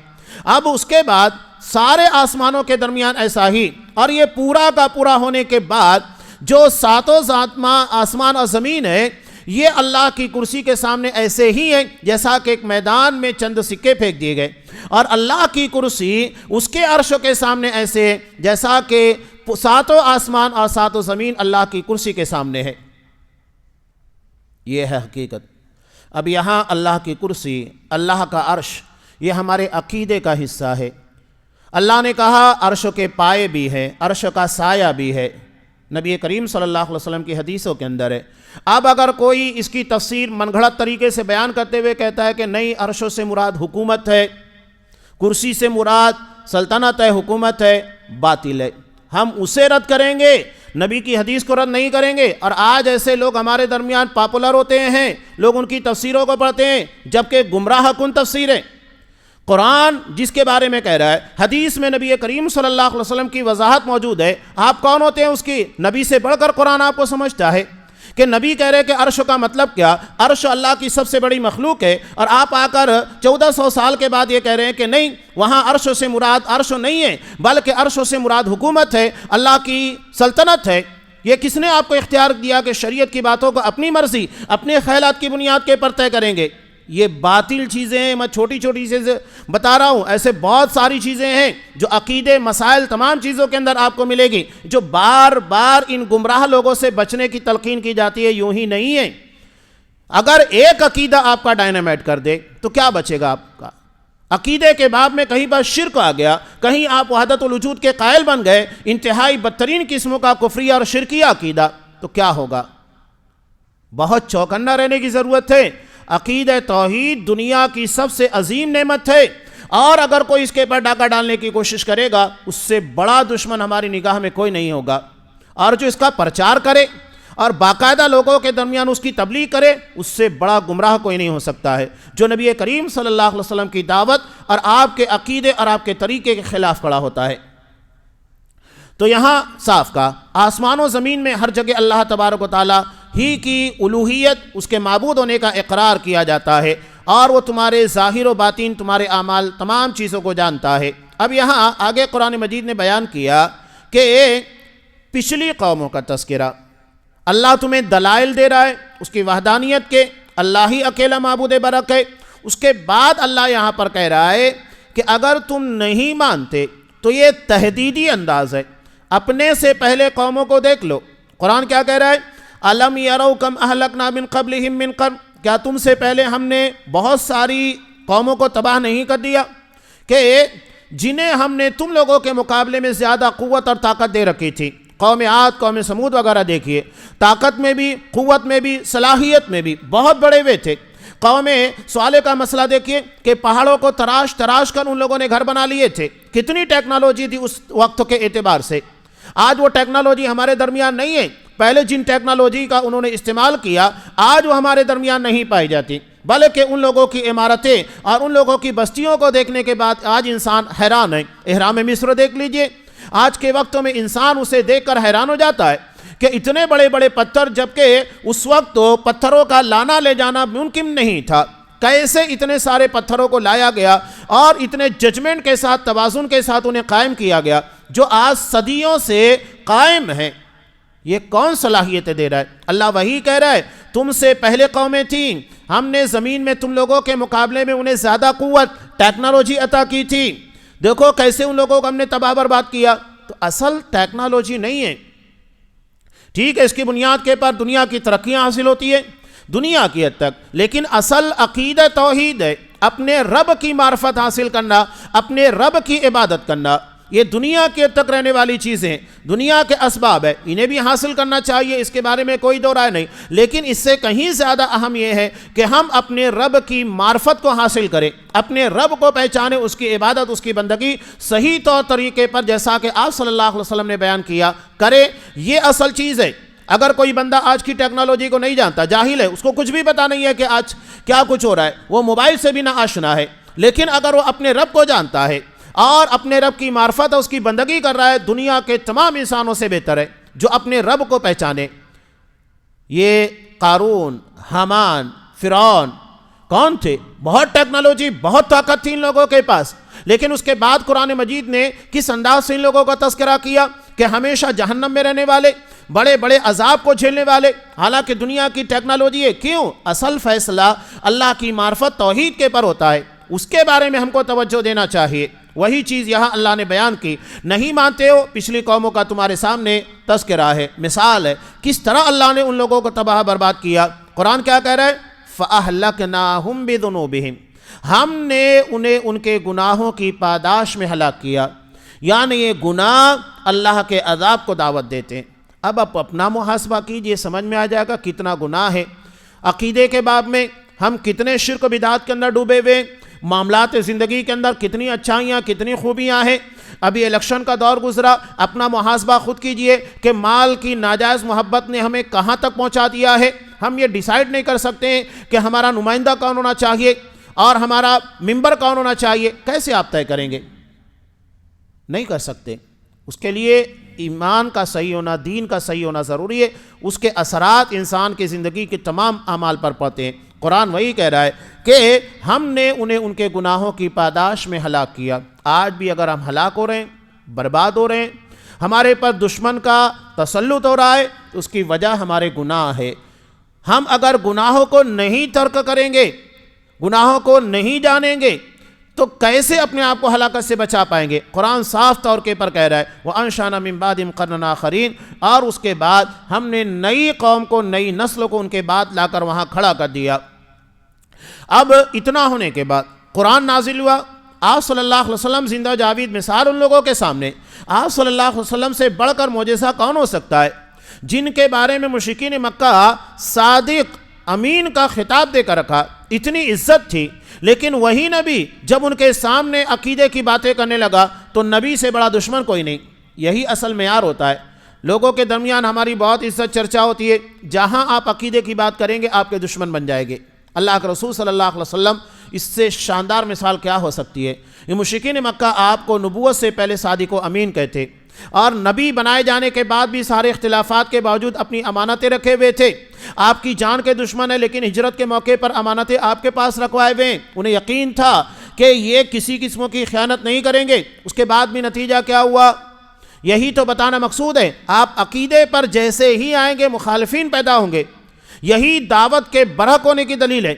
اب اس کے بعد سارے آسمانوں کے درمیان ایسا ہی، اور یہ پورا کا پورا ہونے کے بعد جو 7 آسمان اور زمین ہے، یہ اللہ کی کرسی کے سامنے ایسے ہی ہے جیسا کہ ایک میدان میں چند سکے پھینک دیے گئے، اور اللہ کی کرسی اس کے عرش کے سامنے ایسے ہے جیسا کہ ساتوں آسمان اور ساتوں زمین اللہ کی کرسی کے سامنے ہے۔ یہ ہے حقیقت۔ اب یہاں اللہ کی کرسی، اللہ کا عرش، یہ ہمارے عقیدے کا حصہ ہے۔ اللہ نے کہا عرش کے پائے بھی ہے، عرش کا سایہ بھی ہے، نبی کریم صلی اللہ علیہ وسلم کی حدیثوں کے اندر ہے۔ اب اگر کوئی اس کی تفسیر من گھڑت طریقے سے بیان کرتے ہوئے کہتا ہے کہ نہیں، عرشوں سے مراد حکومت ہے، کرسی سے مراد سلطنت ہے، حکومت ہے، باطل ہے، ہم اسے رد کریں گے، نبی کی حدیث کو رد نہیں کریں گے۔ اور آج ایسے لوگ ہمارے درمیان پاپولر ہوتے ہیں، لوگ ان کی تفسیروں کو پڑھتے ہیں جبکہ گمراہ کن تفسیر ہے۔ قرآن جس کے بارے میں کہہ رہا ہے، حدیث میں نبی کریم صلی اللہ علیہ وسلم کی وضاحت موجود ہے، آپ کون ہوتے ہیں اس کی؟ نبی سے بڑھ کر قرآن آپ کو سمجھتا ہے کہ نبی کہہ رہے کہ عرش کا مطلب کیا، عرش اللہ کی سب سے بڑی مخلوق ہے، اور آپ آ کر 1400 سال کے بعد یہ کہہ رہے ہیں کہ نہیں، وہاں عرش سے مراد عرش نہیں ہے بلکہ عرش سے مراد حکومت ہے، اللہ کی سلطنت ہے۔ یہ کس نے آپ کو اختیار دیا کہ شریعت کی باتوں کو اپنی مرضی، اپنے خیالات کی بنیاد کے پر طے کریں گے؟ یہ باطل چیزیں ہیں، میں چھوٹی چھوٹی چیزیں بتا رہا ہوں، ایسے بہت ساری چیزیں ہیں جو عقیدے، مسائل، تمام چیزوں کے اندر آپ کو ملے گی، جو بار بار ان گمراہ لوگوں سے بچنے کی تلقین کی جاتی ہے، یوں ہی نہیں ہے۔ اگر ایک عقیدہ آپ کا ڈائنامائٹ کر دے تو کیا بچے گا آپ کا؟ عقیدے کے باب میں کہیں بس شرک آ گیا، کہیں آپ وحدت الوجود کے قائل بن گئے، انتہائی بدترین قسموں کا کفریہ اور شرکیہ عقیدہ، تو کیا ہوگا؟ بہت چوکنا رہنے کی ضرورت ہے۔ عقیدہ توحید دنیا کی سب سے عظیم نعمت ہے، اور اگر کوئی اس کے پر ڈاکہ ڈالنے کی کوشش کرے گا، اس سے بڑا دشمن ہماری نگاہ میں کوئی نہیں ہوگا، اور جو اس کا پرچار کرے اور باقاعدہ لوگوں کے درمیان اس کی تبلیغ کرے، اس سے بڑا گمراہ کوئی نہیں ہو سکتا ہے، جو نبی کریم صلی اللہ علیہ وسلم کی دعوت اور آپ کے عقیدے اور آپ کے طریقے کے خلاف کھڑا ہوتا ہے۔ تو یہاں صاف کہا، آسمان و زمین میں ہر جگہ اللہ تبارک و تعالیٰ ہی کی الوہیت، اس کے معبود ہونے کا اقرار کیا جاتا ہے، اور وہ تمہارے ظاہر و باطن، تمہارے اعمال، تمام چیزوں کو جانتا ہے۔ اب یہاں آگے قرآن مجید نے بیان کیا کہ پچھلی قوموں کا تذکرہ، اللہ تمہیں دلائل دے رہا ہے اس کی وحدانیت کے، اللہ ہی اکیلا معبود برحق ہے۔ اس کے بعد اللہ یہاں پر کہہ رہا ہے کہ اگر تم نہیں مانتے تو یہ تہدیدی انداز ہے، اپنے سے پہلے قوموں کو دیکھ لو۔ قرآن کیا کہہ رہا ہے؟ الم یروا کم اہلکنا من قبلہم من قرن، کیا تم سے پہلے ہم نے بہت ساری قوموں کو تباہ نہیں کر دیا کہ جنہیں ہم نے تم لوگوں کے مقابلے میں زیادہ قوت اور طاقت دے رکھی تھی؟ قوم عاد، قوم سمود وغیرہ دیکھیے، طاقت میں بھی، قوت میں بھی، صلاحیت میں بھی بہت بڑے ہوئے تھے۔ قوم صالح کا مسئلہ دیکھیے کہ پہاڑوں کو تراش تراش کر ان لوگوں نے گھر بنا لیے تھے، کتنی ٹیکنالوجی تھی اس وقت کے اعتبار سے۔ آج وہ ٹیکنالوجی ہمارے درمیان نہیں ہے، پہلے جن ٹیکنالوجی کا انہوں نے استعمال کیا آج وہ ہمارے درمیان نہیں پائی جاتی، بلکہ ان لوگوں کی عمارتیں اور ان لوگوں کی بستیوں کو دیکھنے کے بعد آج انسان حیران ہے۔ اہرام مصر دیکھ لیجئے، آج کے وقتوں میں انسان اسے دیکھ کر حیران ہو جاتا ہے کہ اتنے بڑے بڑے پتھر، جبکہ اس وقت تو پتھروں کا لانا لے جانا ممکن نہیں تھا، کیسے اتنے سارے پتھروں کو لایا گیا اور اتنے ججمنٹ کے ساتھ، توازن کے ساتھ انہیں قائم کیا گیا، جو آج صدیوں سے قائم ہیں۔ یہ کون صلاحیتیں دے رہا ہے؟ اللہ وہی کہہ رہا ہے تم سے پہلے قومیں تھیں، ہم نے زمین میں تم لوگوں کے مقابلے میں انہیں زیادہ قوت، ٹیکنالوجی عطا کی تھی، دیکھو کیسے ان لوگوں کو ہم نے تباہ برباد کیا۔ تو اصل ٹیکنالوجی نہیں ہے، ٹھیک ہے اس کی بنیاد کے پر دنیا کی ترقیاں حاصل ہوتی ہے دنیا کی حد تک، لیکن اصل عقیدہ توحید ہے، اپنے رب کی معرفت حاصل کرنا، اپنے رب کی عبادت کرنا۔ یہ دنیا کے تک رہنے والی چیزیں، دنیا کے اسباب ہے، انہیں بھی حاصل کرنا چاہیے، اس کے بارے میں کوئی دو رائے نہیں، لیکن اس سے کہیں زیادہ اہم یہ ہے کہ ہم اپنے رب کی معرفت کو حاصل کریں، اپنے رب کو پہچانیں، اس کی عبادت، اس کی بندگی صحیح طور طریقے پر جیسا کہ آپ صلی اللہ علیہ وسلم نے بیان کیا کرے۔ یہ اصل چیز ہے۔ اگر کوئی بندہ آج کی ٹیکنالوجی کو نہیں جانتا، جاہل ہے، اس کو کچھ بھی پتا نہیں ہے کہ آج کیا کچھ ہو رہا ہے، وہ موبائل سے بھی نہ آشنا ہے، لیکن اگر وہ اپنے رب کو جانتا ہے اور اپنے رب کی معرفت اور اس کی بندگی کر رہا ہے، دنیا کے تمام انسانوں سے بہتر ہے جو اپنے رب کو پہچانے۔ یہ قارون، حامان، فرعون کون تھے؟ بہت ٹیکنالوجی، بہت طاقت تھی ان لوگوں کے پاس، لیکن اس کے بعد قرآن مجید نے کس انداز سے ان لوگوں کا تذکرہ کیا کہ ہمیشہ جہنم میں رہنے والے، بڑے بڑے عذاب کو جھیلنے والے، حالانکہ دنیا کی ٹیکنالوجی ہے، کیوں؟ اصل فیصلہ اللہ کی معرفت توحید کے پر ہوتا ہے، اس کے بارے میں ہم کو توجہ دینا چاہیے۔ وہی چیز یہاں اللہ نے بیان کی، نہیں مانتے ہو، پچھلی قوموں کا تمہارے سامنے تذکرہ ہے، مثال ہے کس طرح اللہ نے ان لوگوں کو تباہ برباد کیا۔ قرآن کیا کہہ رہا ہے؟ فَأَهْلَكْنَاهُمْ بِذُنُوبِهِمْ، ہم نے انہیں ان کے گناہوں کی پاداش میں ہلاک کیا، یعنی یہ گناہ اللہ کے عذاب کو دعوت دیتے ہیں۔ اب آپ اپنا محاسبہ کیجئے، سمجھ میں آ جائے گا کتنا گناہ ہے۔ عقیدے کے باب میں ہم کتنے شرک و بدعات کے اندر ڈوبے ہوئے، معاملات زندگی کے اندر کتنی اچھائیاں کتنی خوبیاں ہیں۔ ابھی الیکشن کا دور گزرا، اپنا محاسبہ خود کیجئے کہ مال کی ناجائز محبت نے ہمیں کہاں تک پہنچا دیا ہے۔ ہم یہ ڈیسائیڈ نہیں کر سکتے ہیں کہ ہمارا نمائندہ کون ہونا چاہیے اور ہمارا ممبر کون ہونا چاہیے، کیسے آپ طے کریں گے؟ نہیں کر سکتے۔ اس کے لیے ایمان کا صحیح ہونا، دین کا صحیح ہونا ضروری ہے، اس کے اثرات انسان کی زندگی کے تمام اعمال پر پڑتے ہیں۔ قرآن وہی کہہ رہا ہے کہ ہم نے انہیں ان کے گناہوں کی پاداش میں ہلاک کیا۔ آج بھی اگر ہم ہلاک ہو رہے ہیں، برباد ہو رہے ہیں، ہمارے پر دشمن کا تسلط ہو رہا ہے، تو اس کی وجہ ہمارے گناہ ہے۔ ہم اگر گناہوں کو نہیں ترک کریں گے، گناہوں کو نہیں جانیں گے، تو کیسے اپنے آپ کو ہلاکت سے بچا پائیں گے؟ قرآن صاف طور کے پر کہہ رہا ہے وَأَنشَأْنَا مِن بَعْدِهِمْ قَرْنًا آخَرِينَ، اور اس کے بعد ہم نے نئی قوم کو، نئی نسل کو ان کے بعد لا کر وہاں کھڑا کر دیا۔ اب اتنا ہونے کے بعد قرآن نازل ہوا، آپ صلی اللہ علیہ وسلم زندہ جاوید مثال ان لوگوں کے سامنے۔ آپ صلی اللہ علیہ وسلم سے بڑھ کر معجزہ کون ہو سکتا ہے؟ جن کے بارے میں مشرکین مکہ صادق امین کا خطاب دے کر رکھا، اتنی عزت تھی، لیکن وہی نبی جب ان کے سامنے عقیدے کی باتیں کرنے لگا تو نبی سے بڑا دشمن کوئی نہیں۔ یہی اصل معیار ہوتا ہے۔ لوگوں کے درمیان ہماری بہت عزت چرچا ہوتی ہے، جہاں آپ عقیدے کی بات کریں گے آپ کے دشمن بن جائے گے۔ اللہ کے رسول صلی اللہ علیہ وسلم اس سے شاندار مثال کیا ہو سکتی ہے؟ یہ مشرکین مکہ آپ کو نبوت سے پہلے صادق و امین کہتے، اور نبی بنائے جانے کے بعد بھی سارے اختلافات کے باوجود اپنی امانتیں رکھے ہوئے تھے۔ آپ کی جان کے دشمن ہے، لیکن ہجرت کے موقع پر امانتیں آپ کے پاس رکھوائے ہوئے ہیں۔ انہیں یقین تھا کہ یہ کسی قسم کی خیانت نہیں کریں گے، اس کے بعد بھی نتیجہ کیا ہوا؟ یہی تو بتانا مقصود ہے۔ آپ عقیدے پر جیسے ہی آئیں گے مخالفین پیدا ہوں گے۔ یہی دعوت کے برحق ہونے کی دلیل ہے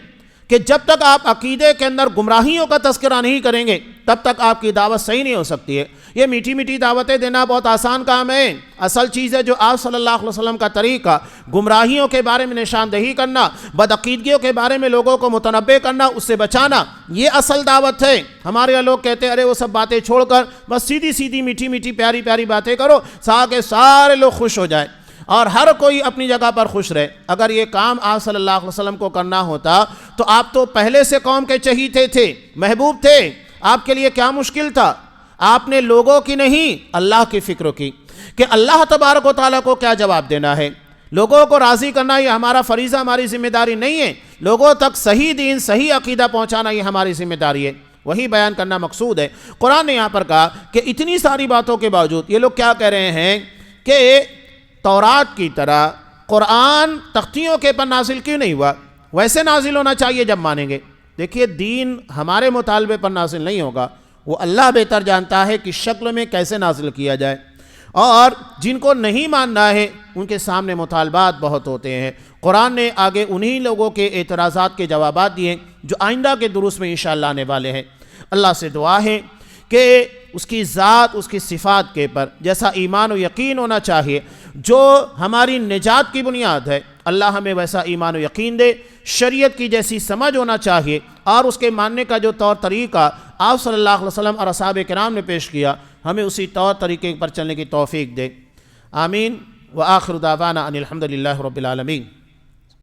کہ جب تک آپ عقیدے کے اندر گمراہیوں کا تذکرہ نہیں کریں گے تب تک آپ کی دعوت صحیح نہیں ہو سکتی ہے۔ یہ میٹھی میٹھی دعوتیں دینا بہت آسان کام ہے، اصل چیز ہے جو آپ صلی اللہ علیہ وسلم کا طریقہ، گمراہیوں کے بارے میں نشاندہی کرنا، بدعقیدگیوں کے بارے میں لوگوں کو متنبہ کرنا، اس سے بچانا، یہ اصل دعوت ہے۔ ہمارے یہاں لوگ کہتے ہیں ارے وہ سب باتیں چھوڑ کر بس سیدھی سیدھی میٹھی میٹھی پیاری پیاری باتیں کرو تاکہ سارے لوگ خوش ہو جائیں اور ہر کوئی اپنی جگہ پر خوش رہے۔ اگر یہ کام آپ صلی اللہ علیہ وسلم کو کرنا ہوتا تو آپ تو پہلے سے قوم کے چہیتے تھے، محبوب تھے، آپ کے لیے کیا مشکل تھا؟ آپ نے لوگوں کی نہیں اللہ کی فکر کی کہ اللہ تبارک و تعالیٰ کو کیا جواب دینا ہے۔ لوگوں کو راضی کرنا یہ ہمارا فریضہ، ہماری ذمہ داری نہیں ہے۔ لوگوں تک صحیح دین، صحیح عقیدہ پہنچانا یہ ہماری ذمہ داری ہے، وہی بیان کرنا مقصود ہے۔ قرآن نے یہاں پر کہا کہ اتنی ساری باتوں کے باوجود یہ لوگ کیا کہہ رہے ہیں کہ تورات کی طرح قرآن تختیوں کے پر نازل کیوں نہیں ہوا؟ ویسے نازل ہونا چاہیے جب مانیں گے۔ دیکھیے دین ہمارے مطالبے پر نازل نہیں ہوگا، وہ اللہ بہتر جانتا ہے کہ شکل میں کیسے نازل کیا جائے، اور جن کو نہیں ماننا ہے ان کے سامنے مطالبات بہت ہوتے ہیں۔ قرآن نے آگے انہی لوگوں کے اعتراضات کے جوابات دیے جو آئندہ کے دروس میں انشاءاللہ آنے والے ہیں۔ اللہ سے دعا ہے کہ اس کی ذات، اس کی صفات کے پر جیسا ایمان و یقین ہونا چاہیے جو ہماری نجات کی بنیاد ہے، اللہ ہمیں ویسا ایمان و یقین دے۔ شریعت کی جیسی سمجھ ہونا چاہیے اور اس کے ماننے کا جو طور طریقہ آپ صلی اللہ علیہ وسلم اور اصحاب کرام نے پیش کیا، ہمیں اسی طور طریقے پر چلنے کی توفیق دے۔ آمین۔ وآخر دعوانا ان الحمد للہ رب العالمین۔